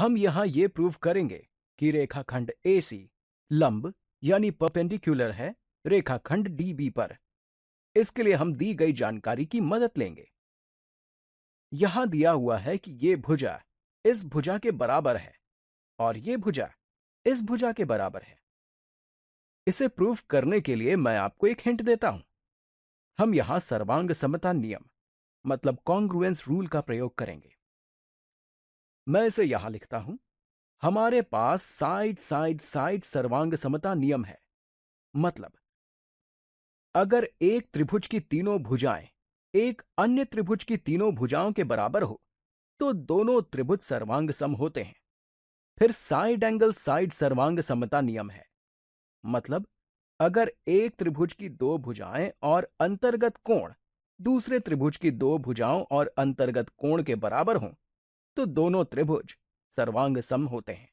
हम यहां ये प्रूव करेंगे कि रेखाखंड AC लंब यानी परपेंडिकुलर है रेखाखंड DB पर। इसके लिए हम दी गई जानकारी की मदद लेंगे। यहां दिया हुआ है कि ये भुजा इस भुजा के बराबर है और ये भुजा इस भुजा के बराबर है। इसे प्रूव करने के लिए मैं आपको एक हिंट देता हूं। हम यहां सर्वांग समता नियम मतलब कॉन्ग्रुएंस रूल का प्रयोग करेंगे। मैं इसे यहां लिखता हूं। हमारे पास साइड साइड साइड सर्वांग समता नियम है। मतलब अगर एक त्रिभुज की तीनों भुजाएं एक अन्य त्रिभुज की तीनों भुजाओं के बराबर हो तो दोनों त्रिभुज सर्वांग सम होते हैं। फिर साइड एंगल साइड सर्वांग समता नियम है। मतलब अगर एक त्रिभुज की दो भुजाएं और अंतर्गत कोण दूसरे त्रिभुज की दो भुजाओं और अंतर्गत कोण के बराबर हों तो दोनों त्रिभुज सर्वांग सम होते हैं।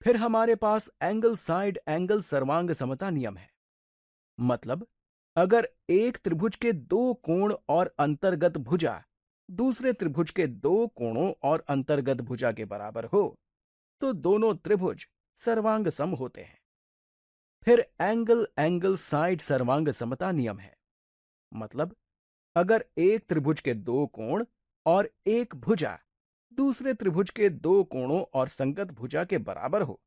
फिर हमारे पास एंगल साइड एंगल सर्वांग समता नियम है। मतलब अगर एक त्रिभुज के दो कोण और अंतर्गत भुजा दूसरे त्रिभुज के दो कोणों और अंतर्गत भुजा के बराबर हो तो दोनों त्रिभुज सर्वांग सम होते हैं। फिर एंगल एंगल साइड सर्वांग समता नियम है। मतलब अगर एक त्रिभुज के दो कोण और एक भुजा दूसरे त्रिभुज के दो कोणों और संगत भुजा के बराबर हो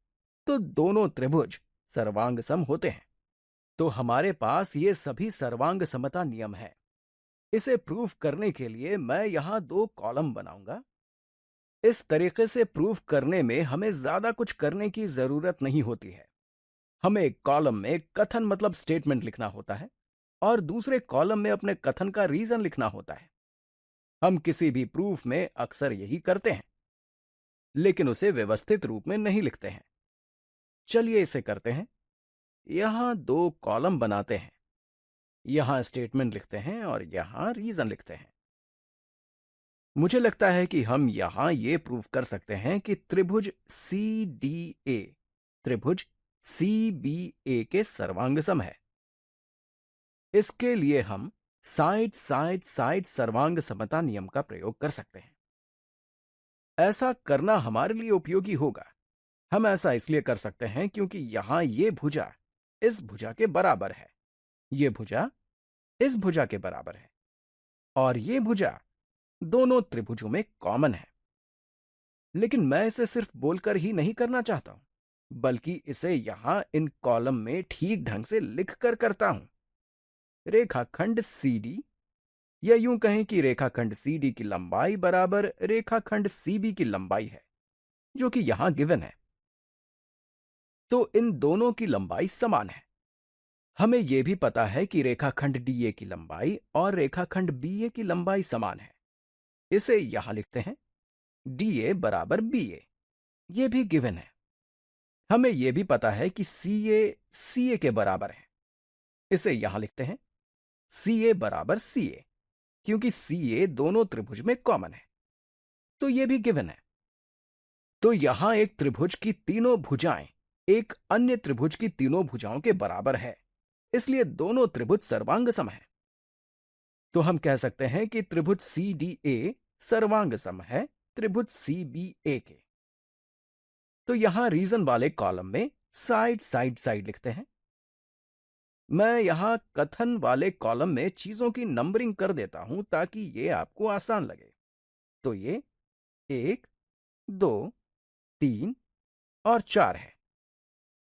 तो दोनों त्रिभुज सर्वांग सम होते हैं। तो हमारे पास ये सभी सर्वांग समता नियम है। इसे प्रूफ करने के लिए मैं यहां दो कॉलम बनाऊंगा। इस तरीके से प्रूफ करने में हमें ज्यादा कुछ करने की जरूरत नहीं होती है। हमें एक कॉलम में कथन मतलब स्टेटमेंट लिखना होता है और दूसरे कॉलम में अपने कथन का रीजन लिखना होता है। हम किसी भी प्रूफ में अक्सर यही करते हैं, लेकिन उसे व्यवस्थित रूप में नहीं लिखते हैं। चलिए इसे करते हैं। यहां दो कॉलम बनाते हैं। यहां स्टेटमेंट लिखते हैं और यहां रीजन लिखते हैं। मुझे लगता है कि हम यहां ये प्रूव कर सकते हैं कि त्रिभुज CDA त्रिभुज CBA के सर्वांग सम है। इसके लिए हम साइड साइड साइड सर्वांग समता नियम का प्रयोग कर सकते हैं। ऐसा करना हमारे लिए उपयोगी होगा। हम ऐसा इसलिए कर सकते हैं क्योंकि यहां ये भुजा इस भुजा के बराबर है, ये भुजा इस भुजा के बराबर है और ये भुजा दोनों त्रिभुजों में कॉमन है। लेकिन मैं इसे सिर्फ बोलकर ही नहीं करना चाहता हूं, बल्कि इसे यहां इन कॉलम में ठीक ढंग से लिखकर करता हूं। रेखाखंड CD या यूं कहें कि रेखाखंड CD की लंबाई बराबर रेखाखंड CB की लंबाई है, जो कि यहां गिवन है। तो इन दोनों की लंबाई समान है। हमें यह भी पता है कि रेखाखंड DA की लंबाई और रेखाखंड BA की लंबाई समान है। इसे यहां लिखते हैं DA बराबर BA। यह भी गिवन है। हमें यह भी पता है कि CA CA के बराबर है। इसे यहां लिखते हैं CA बराबर CA, क्योंकि CA दोनों त्रिभुज में कॉमन है। तो यह भी गिवन है। तो यहां एक त्रिभुज की तीनों भुजाएं एक अन्य त्रिभुज की तीनों भुजाओं के बराबर है, इसलिए दोनों त्रिभुज सर्वांग सम है। तो हम कह सकते हैं कि त्रिभुज CDA सर्वांग सम है त्रिभुज CBA के। तो यहां रीजन वाले कॉलम में साइड साइड साइड लिखते हैं। मैं यहां कथन वाले कॉलम में चीजों की नंबरिंग कर देता हूं ताकि यह आपको आसान लगे। तो ये 1, 2, 3 और 4 है।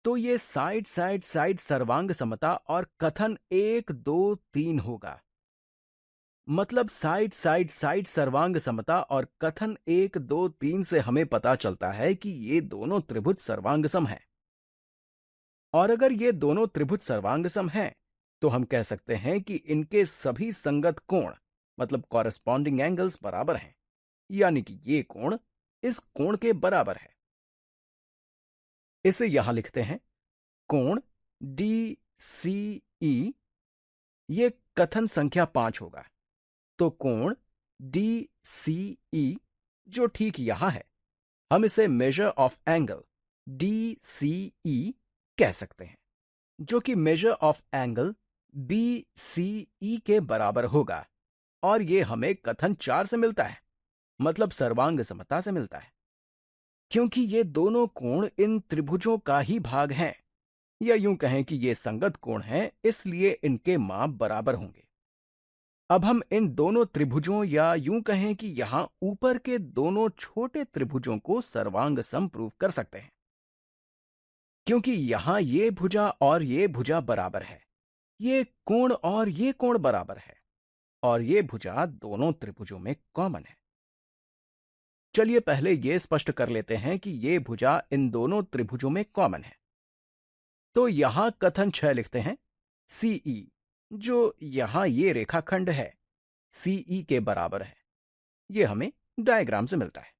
तो ये साइड साइड साइड सर्वांग समता और कथन 1, 2, 3 होगा। मतलब साइड साइड साइड सर्वांग समता और कथन 1, 2, 3 से हमें पता चलता है कि ये दोनों त्रिभुज सर्वांग सम हैं। और अगर ये दोनों त्रिभुज सर्वांग सम हैं, तो हम कह सकते हैं कि इनके सभी संगत कोण मतलब कॉरेस्पॉन्डिंग एंगल्स बराबर हैं, यानी कि ये कोण इस कोण के बराबर है। इसे यहां लिखते हैं कोण DCE। ये कथन संख्या 5 होगा। तो कोण DCE जो ठीक यहां है, हम इसे मेजर ऑफ एंगल DCE कह सकते हैं, जो कि मेजर ऑफ एंगल BCE के बराबर होगा। और यह हमें कथन 4 से मिलता है, मतलब सर्वांग समता से मिलता है। क्योंकि ये दोनों कोण इन त्रिभुजों का ही भाग हैं, या यूं कहें कि ये संगत कोण हैं, इसलिए इनके माप बराबर होंगे। अब हम इन दोनों त्रिभुजों या यूं कहें कि यहां ऊपर के दोनों छोटे त्रिभुजों को सर्वांग सम प्रूव कर सकते हैं, क्योंकि यहां ये भुजा और ये भुजा बराबर है, ये कोण और ये कोण बराबर है, और ये भुजा दोनों त्रिभुजों में कॉमन है। चलिए पहले ये स्पष्ट कर लेते हैं कि ये भुजा इन दोनों त्रिभुजों में कॉमन है। तो यहां कथन 6 लिखते हैं, सीई, जो यहां ये रेखाखंड है, सीई के बराबर है। ये हमें डायग्राम से मिलता है।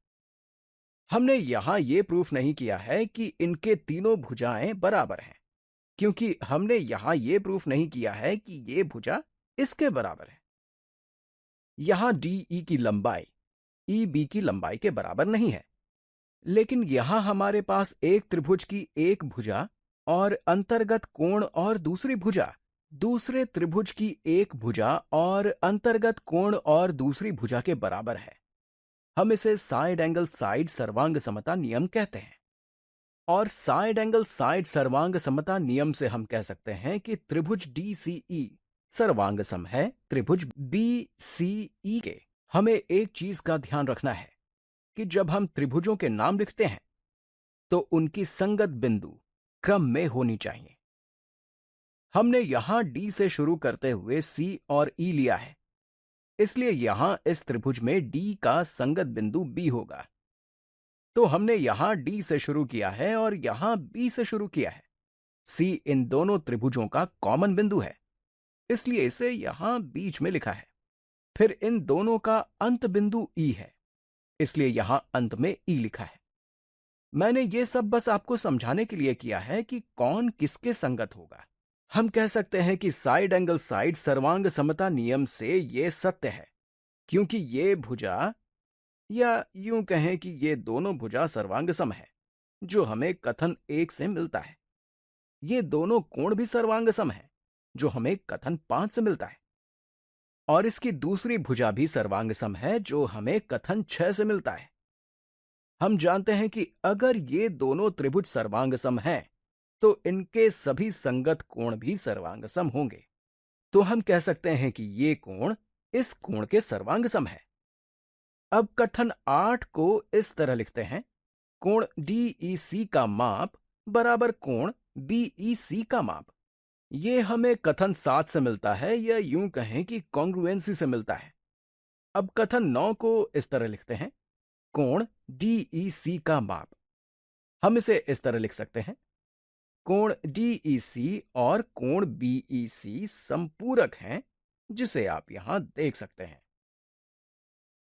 हमने यहां ये प्रूफ नहीं किया है कि इनके तीनों भुजाएं बराबर हैं, क्योंकि हमने यहां ये प्रूफ नहीं किया है कि ये भुजा इसके बराबर है। यहां डीई की लंबाई ई बी की लंबाई के बराबर नहीं है, लेकिन यहां हमारे पास एक त्रिभुज की एक भुजा और अंतर्गत कोण और दूसरी भुजा दूसरे त्रिभुज की एक भुजा और अंतर्गत कोण और दूसरी भुजा के बराबर है। हम इसे साइड एंगल साइड सर्वांग समता नियम कहते हैं। और साइड एंगल साइड सर्वांग समता नियम से हम कह सकते हैं कि त्रिभुज DCE सर्वांग सम है त्रिभुज BCE के। हमें एक चीज का ध्यान रखना है कि जब हम त्रिभुजों के नाम लिखते हैं तो उनकी संगत बिंदु क्रम में होनी चाहिए। हमने यहां D से शुरू करते हुए C और E लिया है, इसलिए यहां इस त्रिभुज में D का संगत बिंदु B होगा। तो हमने यहां D से शुरू किया है और यहां B से शुरू किया है। C इन दोनों त्रिभुजों का कॉमन बिंदु है, इसलिए इसे यहां बीच में लिखा है। फिर इन दोनों का अंत बिंदु E है, इसलिए यहां अंत में E लिखा है। मैंने ये सब बस आपको समझाने के लिए किया है कि कौन किसके संगत होगा। हम कह सकते हैं कि साइड एंगल साइड सर्वांग समता नियम से ये सत्य है, क्योंकि ये भुजा या यूं कहें कि ये दोनों भुजा सर्वांग सम है, जो हमें कथन 1 से मिलता है। ये दोनों कोण भी सर्वांग सम है, जो हमें कथन 5 से मिलता है। और इसकी दूसरी भुजा भी सर्वांग सम है, जो हमें कथन 6 से मिलता है। हम जानते हैं कि अगर ये दोनों त्रिभुज सर्वांग सम हैं, तो इनके सभी संगत कोण भी सर्वांग सम होंगे। तो हम कह सकते हैं कि ये कोण इस कोण के सर्वांग सम है। अब कथन 8 को इस तरह लिखते हैं, कोण DEC का माप बराबर कोण BEC का माप। ये हमें कथन 7 से मिलता है, या यूं कहें कि कॉन्ग्रुएंसी से मिलता है। अब कथन 9 को इस तरह लिखते हैं, कोण DEC का माप। हम इसे इस तरह लिख सकते हैं, कोण DEC और कोण BEC संपूरक हैं, जिसे आप यहां देख सकते हैं।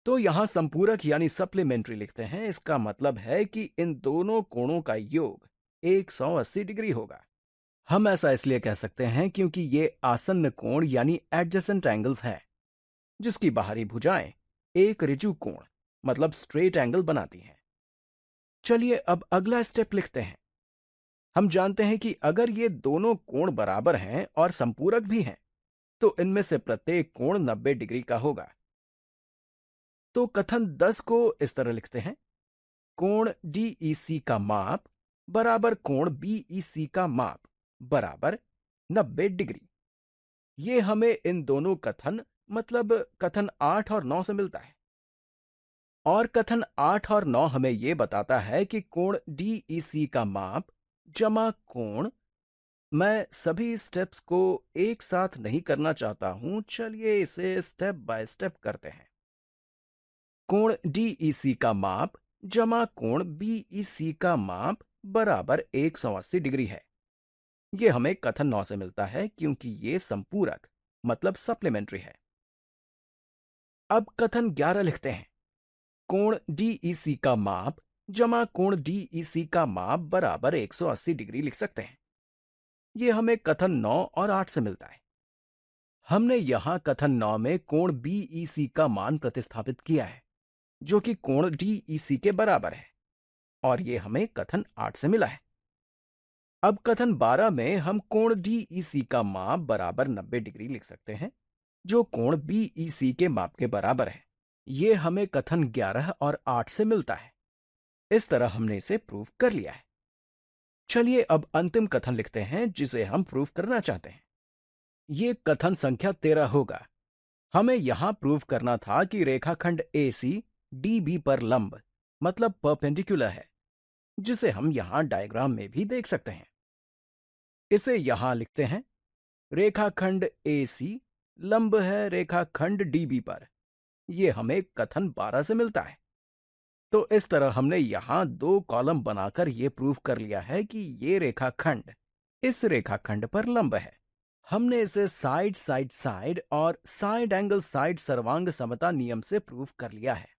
तो यहां संपूरक यानी सप्लीमेंट्री लिखते हैं। इसका मतलब है कि इन दोनों कोणों का योग 180 डिग्री होगा। हम ऐसा इसलिए कह सकते हैं क्योंकि ये आसन्न कोण यानी एडजेसेंट एंगल्स हैं, जिसकी बाहरी भुजाएं एक ऋजु कोण मतलब स्ट्रेट एंगल बनाती हैं। चलिए अब अगला स्टेप लिखते हैं। हम जानते हैं कि अगर ये दोनों कोण बराबर हैं और संपूरक भी हैं, तो इनमें से प्रत्येक कोण 90 डिग्री का होगा। तो कथन 10 को इस तरह लिखते हैं, कोण DEC का माप बराबर कोण BEC का माप बराबर 90 डिग्री। ये हमें इन दोनों कथन मतलब कथन 8 और 9 से मिलता है। और कथन 8 और 9 हमें यह बताता है कि कोण DEC का माप जमा कोण, मैं सभी स्टेप्स को एक साथ नहीं करना चाहता हूं, चलिए इसे स्टेप बाय स्टेप करते हैं। कोण DEC का माप जमा कोण BEC का माप बराबर 180 डिग्री है। यह हमें कथन 9 से मिलता है, क्योंकि यह संपूरक मतलब सप्लीमेंट्री है। अब कथन 11 लिखते हैं, कोण DEC का माप जमा कोण DEC का माप बराबर 180 डिग्री लिख सकते हैं। यह हमें कथन 9 और 8 से मिलता है। हमने यहां कथन 9 में कोण BEC का मान प्रतिस्थापित किया है, जो कि कोण DEC के बराबर है, और यह हमें कथन 8 से मिला है। अब कथन 12 में हम कोण DEC का माप बराबर 90 डिग्री लिख सकते हैं, जो कोण BEC के माप के बराबर है। यह हमें कथन 11 और 8 से मिलता है। इस तरह हमने इसे प्रूव कर लिया है। चलिए अब अंतिम कथन लिखते हैं जिसे हम प्रूव करना चाहते हैं। ये कथन संख्या 13 होगा। हमें यहां प्रूव करना था कि रेखाखंड AC DB पर लंब मतलब परपेंडिकुलर है, जिसे हम यहां डायग्राम में भी देख सकते हैं। इसे यहां लिखते हैं। रेखाखंड AC लंब है रेखाखंड DB पर। यह हमें कथन 12 से मिलता है। तो इस तरह हमने यहां 2 कॉलम बनाकर यह प्रूव कर लिया है कि ये रेखाखंड इस रेखाखंड पर लंब है। हमने इसे साइड साइड साइड और साइड एंगल साइड सर्वांग समता नियम से प्रूव कर लिया है।